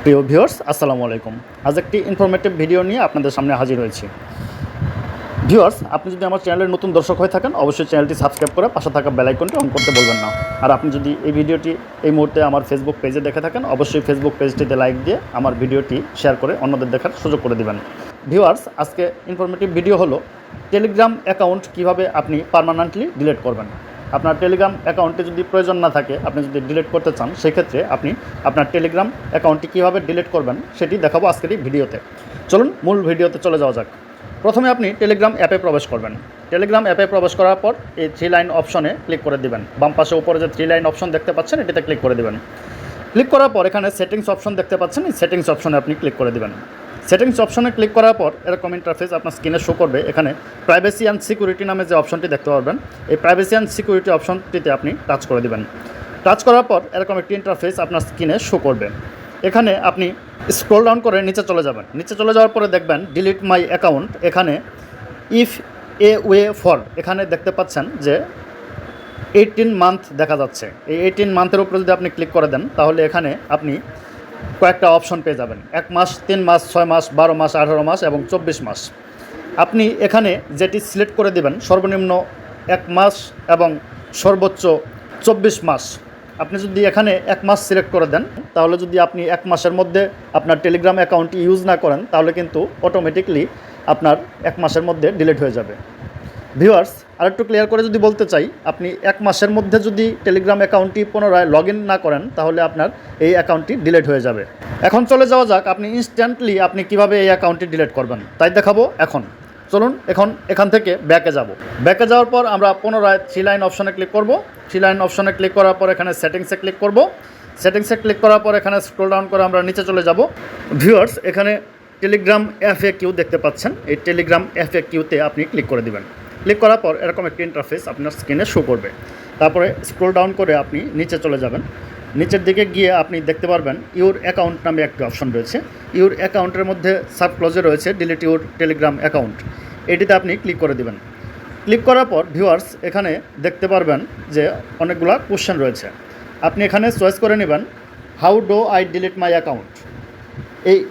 প্রিয় ভিউয়ার্স, আসসালামু আলাইকুম। আজ একটি ইনফরমেটিভ ভিডিও নিয়ে আপনাদের সামনে হাজির হয়েছি। ভিউয়ার্স, আপনি যদি আমার চ্যানেলের নতুন দর্শক হয়ে থাকেন, অবশ্যই চ্যানেলটি সাবস্ক্রাইব করে পাশে থাকা বেল আইকনটি অন করতে বলবেন না। আর আপনি যদি এই ভিডিওটি এই মুহূর্তে আমার ফেসবুক পেজে দেখে থাকেন, অবশ্যই ফেসবুক পেজটিতে লাইক দিয়ে আমার ভিডিওটি শেয়ার করে অন্যদের দেখার সুযোগ করে দিবেন। ভিউয়ার্স, আজকে ইনফরমেটিভ ভিডিও হলো টেলিগ্রাম অ্যাকাউন্ট কিভাবে আপনি পার্মানেন্টলি ডিলিট করবেন। আপনার টেলিগ্রাম অ্যাকাউন্টে যদি প্রয়োজন না থাকে, আপনি যদি ডিলিট করতে চান, সেক্ষেত্রে আপনি আপনার টেলিগ্রাম অ্যাকাউন্টটি কীভাবে ডিলিট করবেন সেটি দেখাবো আজকের এই ভিডিওতে। চলুন মূল ভিডিওতে চলে যাওয়া যাক। প্রথমে আপনি টেলিগ্রাম অ্যাপে প্রবেশ করবেন। টেলিগ্রাম অ্যাপে প্রবেশ করার পর এই 3 লাইন অপশনে ক্লিক করে দিবেন। বাম পাশে উপরে যে 3 লাইন অপশন দেখতে পাচ্ছেন, এটিতে ক্লিক করে দিবেন। ক্লিক করার পর এখানে সেটিংস অপশন দেখতে পাচ্ছেন, এই সেটিংস অপশনে আপনি ক্লিক করে দিবেন। সেটিংস অপশনে ক্লিক করার পর এরকম ইন্টারফেস আপনার স্ক্রিনে শো করবে। এখানে প্রাইভেসি অ্যান্ড সিকিউরিটি নামে যে অপশনটি দেখতে পারবেন, এই প্রাইভেসি অ্যান্ড সিকিউরিটি অপশনটিতে আপনি টাচ করে দিবেন। টাচ করার পর এরকম একটি ইন্টারফেস আপনার স্ক্রিনে শো করবে। এখানে আপনি স্ক্রল ডাউন করে নিচে চলে যাবেন। নিচে চলে যাওয়ার পরে দেখবেন ডিলিট মাই অ্যাকাউন্ট। এখানে ইফ এ ওয়ে ফর এখানে দেখতে পাচ্ছেন যে 18 মান্থ দেখা যাচ্ছে। এই 18 মান্থের উপরে যদি আপনি ক্লিক করে দেন, তাহলে এখানে আপনি কয়েকটা অপশন পেয়ে যাবেন। 1 মাস, 3 মাস, 6 মাস, 12 মাস, 18 মাস এবং 24 মাস। আপনি এখানে যেটি সিলেক্ট করে দেবেন, সর্বনিম্ন 1 মাস এবং সর্বোচ্চ 24 মাস। আপনি যদি এখানে 1 মাস সিলেক্ট করে দেন, তাহলে যদি আপনি 1 মাসের মধ্যে আপনার টেলিগ্রাম অ্যাকাউন্টটি ইউজ না করেন, তাহলে কিন্তু অটোমেটিকলি আপনার 1 মাসের মধ্যে ডিলিট হয়ে যাবে। ভিউয়ার্স, আরেকটু ক্লিয়ার করে যদি বলতে চাই, আপনি 1 মাসের মধ্যে যদি টেলিগ্রাম অ্যাকাউন্টটি পুনরায় লগ ইন না করেন, তাহলে আপনার এই অ্যাকাউন্টটি ডিলিট হয়ে যাবে। এখন চলে যাওয়া যাক আপনি ইনস্ট্যান্টলি আপনি কিভাবে এই অ্যাকাউন্টটি ডিলিট করবেন, তাই দেখাবো এখন। চলুন এখান থেকে ব্যাকে যাব। ব্যাকে যাওয়ার পর আমরা পুনরায় 3 লাইন অপশনে ক্লিক করব। 3 লাইন অপশনে ক্লিক করার পর এখানে সেটিংসে ক্লিক করব। সেটিংসে ক্লিক করার পর এখানে স্ক্রল ডাউন করে আমরা নিচে চলে যাব। ভিউয়ার্স, এখানে টেলিগ্রাম FAQ দেখতে পাচ্ছেন, এই টেলিগ্রাম FAQতে আপনি ক্লিক করে দিবেন। ক্লিক করার পর এরকম একটি ইন্টারফেস আপনার স্ক্রিনে শো করবে। তারপরে স্ক্রল ডাউন করে আপনি নিচে চলে যাবেন। নিচের দিকে গিয়ে আপনি দেখতে পারবেন ইউর অ্যাকাউন্ট নামে একটি অপশন রয়েছে। ইউর অ্যাকাউন্টের মধ্যে সাব ক্লোজে রয়েছে ডিলিট ইউর টেলিগ্রাম অ্যাকাউন্ট। এটিতে আপনি ক্লিক করে দিবেন। ক্লিক করার পর ভিউয়ার্স, এখানে দেখতে পারবেন যে অনেকগুলো কোশ্চেন রয়েছে। আপনি এখানে চয়েস করে নেবেন how do I delete my account.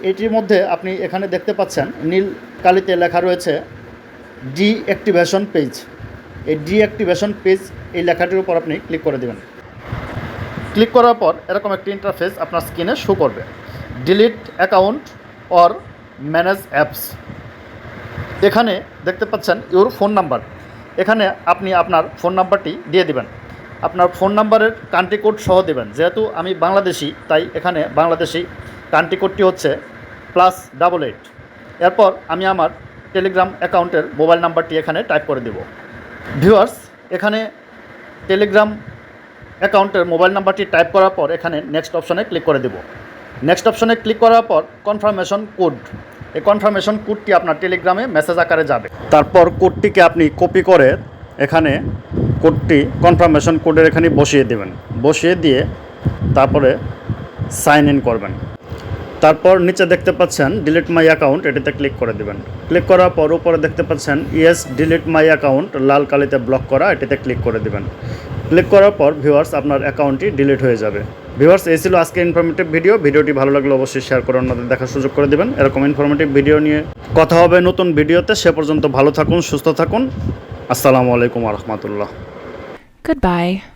এটির মধ্যে আপনি এখানে দেখতে পাচ্ছেন নীল কালিতে লেখা রয়েছে ডিঅ্যাক্টিভেশন পেজ। এই ডিঅ্যাক্টিভেশন পেজ এই লেখাটির উপর আপনি ক্লিক করে দেবেন। ক্লিক করার পর এরকম একটি ইন্টারফেস আপনার স্ক্রিনে শো করবে, delete account or manage apps. এখানে দেখতে পাচ্ছেন ইউর ফোন নাম্বার। এখানে আপনি আপনার ফোন নাম্বারটি দিয়ে দিবেন। আপনার ফোন নাম্বারের কান্ট্রি কোড সহ দেবেন। যেহেতু আমি বাংলাদেশি, তাই এখানে বাংলাদেশি কান্ট্রি কোডটি হচ্ছে +88। এরপর আমি আমার টেলিগ্রাম অ্যাকাউন্টের মোবাইল নাম্বারটি এখানে টাইপ করে দেব। ভিউয়ার্স, এখানে টেলিগ্রাম অ্যাকাউন্টের মোবাইল নাম্বারটি টাইপ করার পর এখানে নেক্সট অপশনে ক্লিক করে দেব। নেক্সট অপশনে ক্লিক করার পর কনফার্মেশন কোড, এই কনফার্মেশন কোডটি আপনার টেলিগ্রামে মেসেজ আকারে যাবে। তারপর কোডটিকে আপনি কপি করে এখানে কোডটি কনফার্মেশন কোডের এখানে বসিয়ে দেবেন। বসিয়ে দিয়ে তারপরে সাইন ইন করবেন। তারপর নিচে দেখতে পাচ্ছেন ডিলিট মাই অ্যাকাউন্ট, এটিতে ক্লিক করে দেবেন। ক্লিক করার পর উপরে দেখতে পাচ্ছেন ইয়েস ডিলিট মাই অ্যাকাউন্ট, লাল কালিতে ব্লক করা, এটিতে ক্লিক করে দেবেন। ক্লিক করার পর ভিউয়ার্স, আপনার অ্যাকাউন্টটি ডিলিট হয়ে যাবে। ভিউয়ার্স, এই ছিল আজকে ইনফরমেটিভ ভিডিও। ভিডিওটি ভালো লাগলে অবশ্যই শেয়ার করে অন্যদের দেখার সুযোগ করে দেবেন। এরকম ইনফরমেটিভ ভিডিও নিয়ে কথা হবে নতুন ভিডিওতে। সে পর্যন্ত ভালো থাকুন, সুস্থ থাকুন। আসসালামু আলাইকুম ওয়া রাহমাতুল্লাহ। Goodbye.